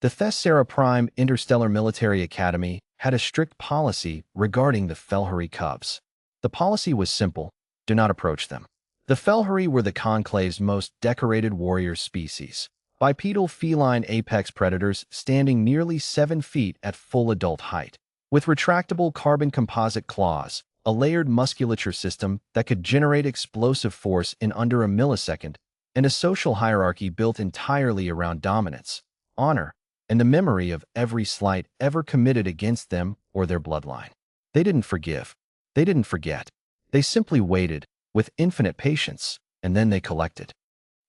The Thessera Prime Interstellar Military Academy had a strict policy regarding the Felhari cubs. The policy was simple: do not approach them. The Felhari were the Conclave's most decorated warrior species, bipedal feline apex predators standing nearly 7 feet at full adult height, with retractable carbon composite claws, a layered musculature system that could generate explosive force in under a millisecond, and a social hierarchy built entirely around dominance, honor, and the memory of every slight ever committed against them or their bloodline. They didn't forgive. They didn't forget. They simply waited, with infinite patience, and then they collected.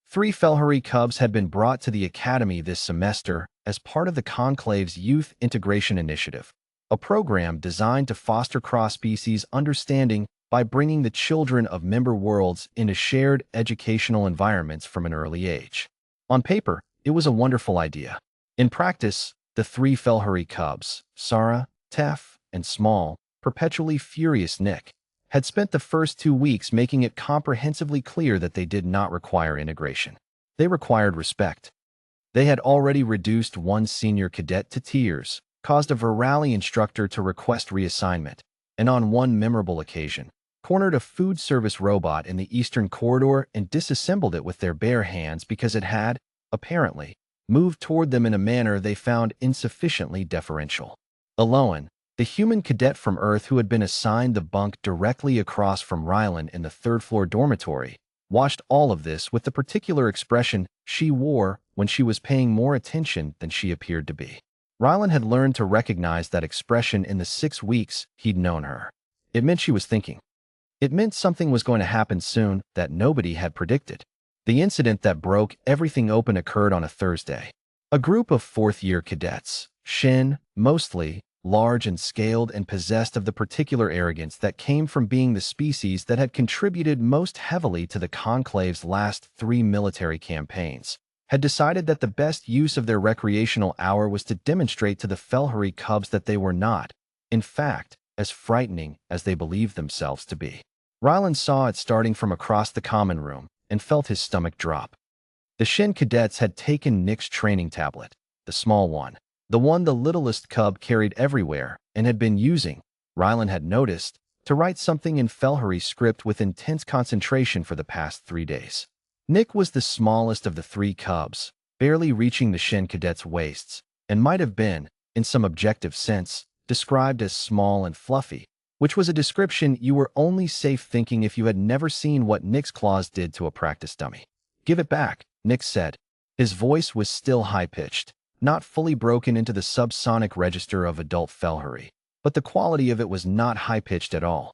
3 Felhari cubs had been brought to the academy this semester as part of the Conclave's Youth Integration Initiative, a program designed to foster cross-species understanding by bringing the children of member worlds into shared educational environments from an early age. On paper, it was a wonderful idea. In practice, the 3 Felhari cubs, Sarah, Tef, and small, perpetually furious Nick, had spent the first 2 weeks making it comprehensively clear that they did not require integration. They required respect. They had already reduced one senior cadet to tears, caused a virali instructor to request reassignment, and on one memorable occasion, cornered a food service robot in the eastern corridor and disassembled it with their bare hands because it had, apparently, moved toward them in a manner they found insufficiently deferential. Aloan, the human cadet from Earth who had been assigned the bunk directly across from Rylan in the third-floor dormitory, watched all of this with the particular expression she wore when she was paying more attention than she appeared to be. Rylan had learned to recognize that expression in the 6 weeks he'd known her. It meant she was thinking. It meant something was going to happen soon that nobody had predicted. The incident that broke everything open occurred on a Thursday. A group of 4th-year cadets, Shin, mostly, large and scaled and possessed of the particular arrogance that came from being the species that had contributed most heavily to the Conclave's last 3 military campaigns, had decided that the best use of their recreational hour was to demonstrate to the Felhari cubs that they were not, in fact, as frightening as they believed themselves to be. Rylan saw it starting from across the common room and felt his stomach drop. The Shin cadets had taken Nick's training tablet, the small one, the one the littlest cub carried everywhere, and had been using, Rylan had noticed, to write something in Felhari script with intense concentration for the past 3 days. Nick was the smallest of the 3 cubs, barely reaching the Shin cadets' waists, and might have been, in some objective sense, described as small and fluffy, which was a description you were only safe thinking if you had never seen what Nick's claws did to a practice dummy. "Give it back," Nick said. His voice was still high-pitched, not fully broken into the subsonic register of adult Felhari, but the quality of it was not high-pitched at all.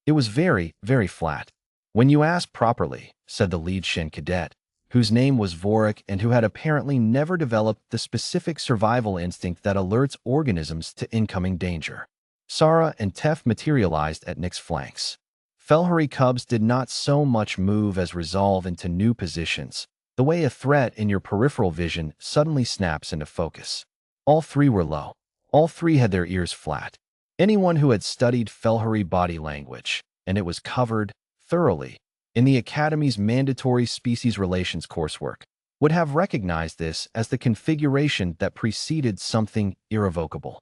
It was very, very flat. "When you ask properly," said the lead Shin cadet, whose name was Vorik and who had apparently never developed the specific survival instinct that alerts organisms to incoming danger. Sarah and Tef materialized at Nick's flanks. Felhari cubs did not so much move as resolve into new positions, the way a threat in your peripheral vision suddenly snaps into focus. All 3 were low. All 3 had their ears flat. Anyone who had studied Felhari body language, and it was covered, thoroughly, in the Academy's mandatory species relations coursework, would have recognized this as the configuration that preceded something irrevocable.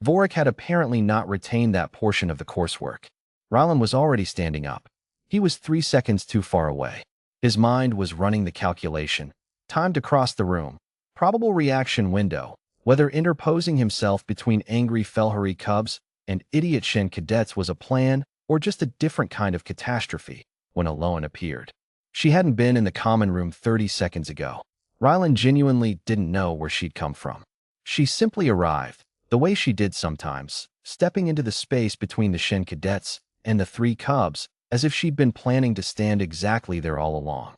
Vorik had apparently not retained that portion of the coursework. Rylan was already standing up. He was 3 seconds too far away. His mind was running the calculation. Time to cross the room. Probable reaction window. Whether interposing himself between angry Felhari cubs and idiot Shin cadets was a plan or just a different kind of catastrophe when Aloan appeared. She hadn't been in the common room 30 seconds ago. Rylan genuinely didn't know where she'd come from. She simply arrived, the way she did sometimes, stepping into the space between the Shin cadets and the 3 cubs, as if she'd been planning to stand exactly there all along.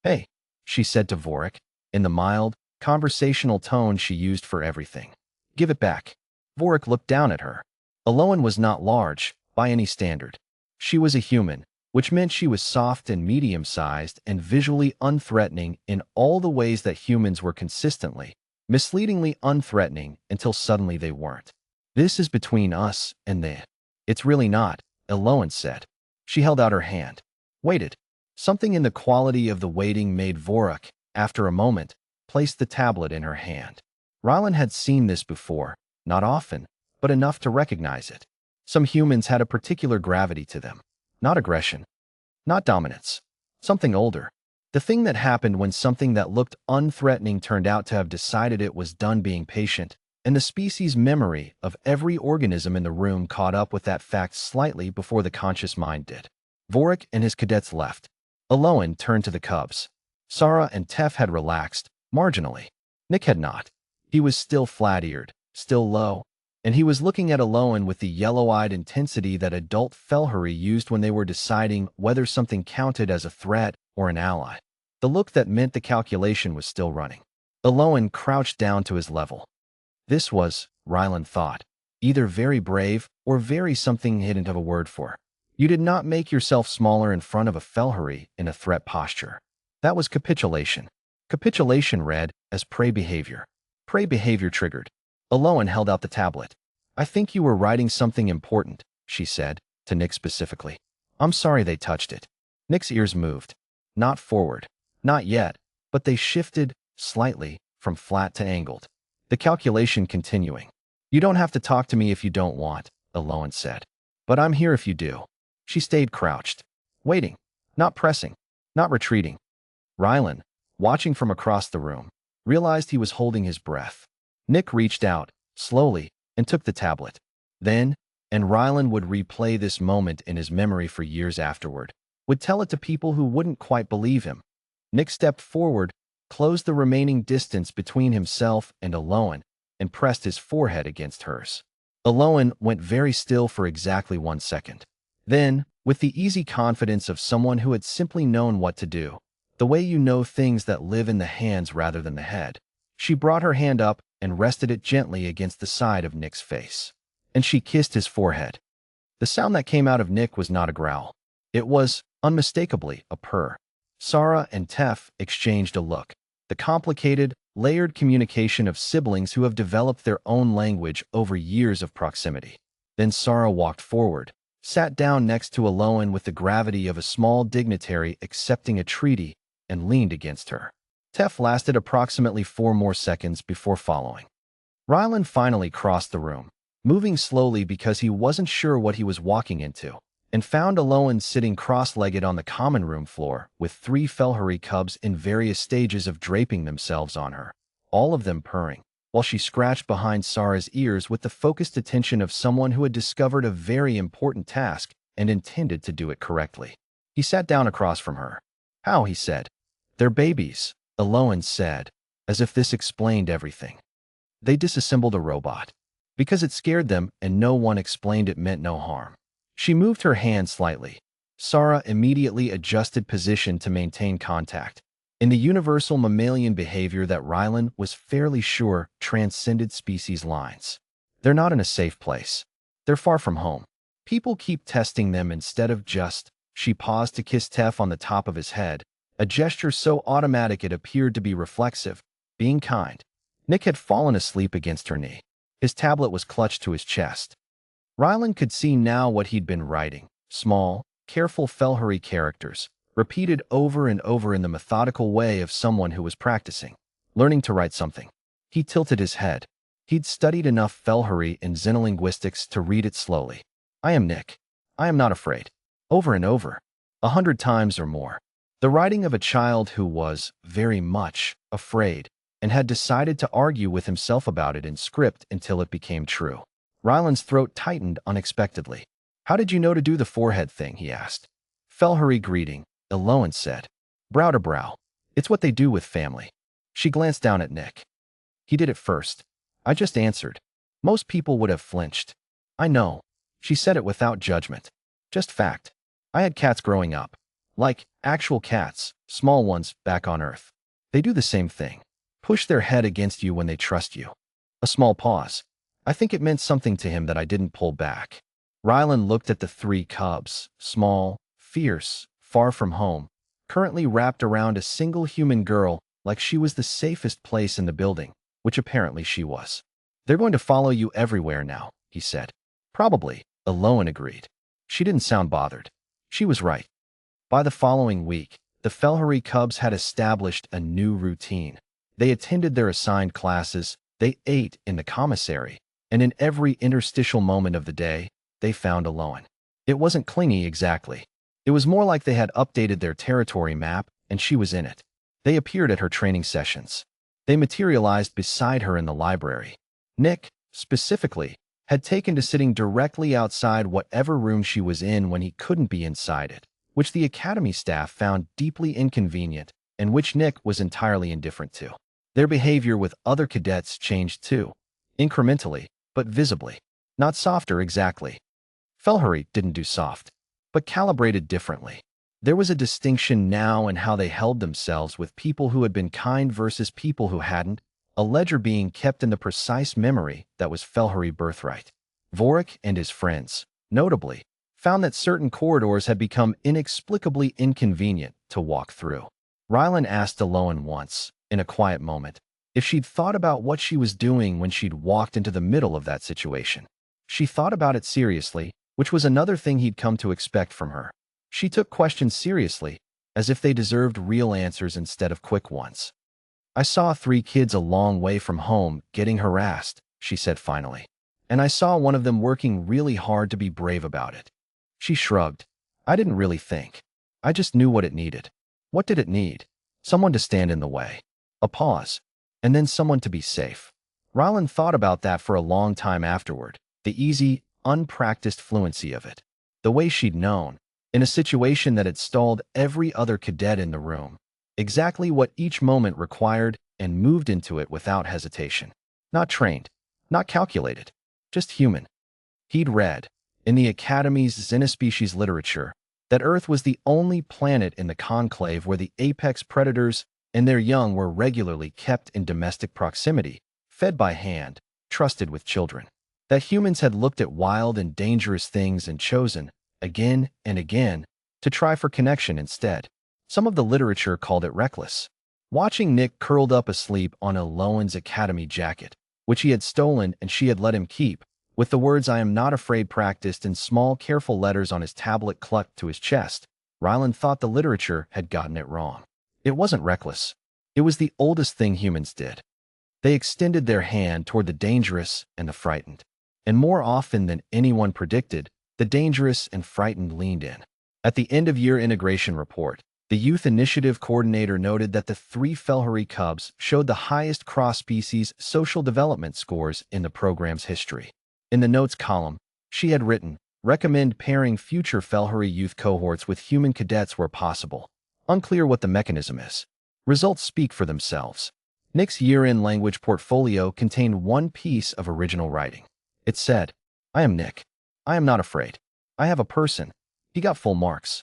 "Hey," she said to Vorik, in the mild, conversational tone she used for everything. "Give it back." Vorik looked down at her. Aloan was not large, by any standard. She was a human, which meant she was soft and medium-sized and visually unthreatening in all the ways that humans were consistently, misleadingly unthreatening until suddenly they weren't. "This is between us and they." "It's really not," Aloan said. She held out her hand. Waited. Something in the quality of the waiting made Vorik, after a moment, place the tablet in her hand. Rylan had seen this before, not often, but enough to recognize it. Some humans had a particular gravity to them. Not aggression, not dominance. Something older. The thing that happened when something that looked unthreatening turned out to have decided it was done being patient, and the species' memory of every organism in the room caught up with that fact slightly before the conscious mind did. Vorik and his cadets left. Aloan turned to the cubs. Sarah and Tef had relaxed, marginally. Nick had not. He was still flat-eared, still low, and he was looking at Aloan with the yellow-eyed intensity that adult Felhuri used when they were deciding whether something counted as a threat or an ally. The look that meant the calculation was still running. Aloan crouched down to his level. This was, Rylan thought, either very brave or very something hidden of a word for. You did not make yourself smaller in front of a Felhuri in a threat posture. That was capitulation. Capitulation read as prey behavior. Prey behavior triggered. Aloan held out the tablet. I think you were writing something important, she said, to Nick specifically. I'm sorry they touched it. Nick's ears moved. Not forward. Not yet, but they shifted, slightly, from flat to angled. The calculation continuing. You don't have to talk to me if you don't want, Aloan said. But I'm here if you do. She stayed crouched. Waiting. Not pressing. Not retreating. Rylan, watching from across the room, realized he was holding his breath. Nick reached out, slowly, and took the tablet. Then, and Rylan would replay this moment in his memory for years afterward, would tell it to people who wouldn't quite believe him. Nick stepped forward, closed the remaining distance between himself and Aloan, and pressed his forehead against hers. Aloan went very still for exactly 1 second. Then, with the easy confidence of someone who had simply known what to do, the way you know things that live in the hands rather than the head, she brought her hand up and rested it gently against the side of Nick's face. And she kissed his forehead. The sound that came out of Nick was not a growl. It was, unmistakably, a purr. Sarah and Tef exchanged a look. The complicated, layered communication of siblings who have developed their own language over years of proximity. Then Sarah walked forward, sat down next to Aloan with the gravity of a small dignitary accepting a treaty, and leaned against her. Tef lasted approximately 4 more seconds before following. Rylan finally crossed the room, moving slowly because he wasn't sure what he was walking into, and found Aloan sitting cross-legged on the common room floor with 3 Felhuri cubs in various stages of draping themselves on her, all of them purring, while she scratched behind Sarah's ears with the focused attention of someone who had discovered a very important task and intended to do it correctly. He sat down across from her. How, he said. They're babies, Aloan said, as if this explained everything. They disassembled a robot. Because it scared them and no one explained it meant no harm. She moved her hand slightly. Sarah immediately adjusted position to maintain contact. In the universal mammalian behavior that Rylan was fairly sure transcended species lines. They're not in a safe place. They're far from home. People keep testing them instead of just. She paused to kiss Tef on the top of his head, a gesture so automatic it appeared to be reflexive, being kind. Nick had fallen asleep against her knee. His tablet was clutched to his chest. Rylan could see now what he'd been writing. Small, careful Felhuri characters, repeated over and over in the methodical way of someone who was practicing, learning to write something. He tilted his head. He'd studied enough Felhuri in xenolinguistics to read it slowly. I am Nick. I am not afraid. Over and over. 100 times or more. The writing of a child who was, very much, afraid, and had decided to argue with himself about it in script until it became true. Rylan's throat tightened unexpectedly. How did you know to do the forehead thing, he asked. Felhuri greeting, Aloan said. Brow to brow. It's what they do with family. She glanced down at Nick. He did it first. I just answered. Most people would have flinched. I know. She said it without judgment. Just fact. I had cats growing up. Like, actual cats, small ones, back on Earth. They do the same thing. Push their head against you when they trust you. A small pause. I think it meant something to him that I didn't pull back. Rylan looked at the 3 cubs, small, fierce, far from home, currently wrapped around a single human girl like she was the safest place in the building, which apparently she was. They're going to follow you everywhere now, he said. Probably, Aloan agreed. She didn't sound bothered. She was right. By the following week, the Felhuri cubs had established a new routine. They attended their assigned classes, They ate in the commissary, and in every interstitial moment of the day, they found Aloan. It wasn't clingy exactly. It was more like they had updated their territory map, and she was in it. They appeared at her training sessions. They materialized beside her in the library. Nick, specifically, had taken to sitting directly outside whatever room she was in when he couldn't be inside it, which the academy staff found deeply inconvenient and which Nick was entirely indifferent to. Their behavior with other cadets changed too, incrementally, but visibly. Not softer exactly. Felhuri didn't do soft, but calibrated differently. There was a distinction now in how they held themselves with people who had been kind versus people who hadn't, a ledger being kept in the precise memory that was Felhuri birthright. Vorik and his friends, notably, found that certain corridors had become inexplicably inconvenient to walk through. Rylan asked Aloan once, in a quiet moment, if she'd thought about what she was doing when she'd walked into the middle of that situation. She thought about it seriously, which was another thing he'd come to expect from her. She took questions seriously, as if they deserved real answers instead of quick ones. I saw 3 kids a long way from home getting harassed, she said finally. And I saw one of them working really hard to be brave about it. She shrugged. I didn't really think. I just knew what it needed. What did it need? Someone to stand in the way. A pause. And then someone to be safe. Rylan thought about that for a long time afterward. The easy, unpracticed fluency of it. The way she'd known, in a situation that had stalled every other cadet in the room. Exactly what each moment required and moved into it without hesitation. Not trained, not calculated, just human. He'd read, in the Academy's Xenospecies literature, that Earth was the only planet in the conclave where the apex predators and their young were regularly kept in domestic proximity, fed by hand, trusted with children. That humans had looked at wild and dangerous things and chosen, again and again, to try for connection instead. Some of the literature called it reckless. Watching Nick curled up asleep on Aloan's academy jacket, which he had stolen and she had let him keep, with the words "I am not afraid" practiced in small, careful letters on his tablet clucked to his chest, Rylan thought the literature had gotten it wrong. It wasn't reckless. It was the oldest thing humans did. They extended their hand toward the dangerous and the frightened. And more often than anyone predicted, the dangerous and frightened leaned in. At the end-of-year integration report, the Youth Initiative Coordinator noted that the 3 Felhuri cubs showed the highest cross-species social development scores in the program's history. In the notes column, she had written, "Recommend pairing future Felhuri youth cohorts with human cadets where possible." Unclear what the mechanism is. Results speak for themselves. Nick's year-end language portfolio contained one piece of original writing. It said, "I am Nick. I am not afraid. I have a person." He got full marks.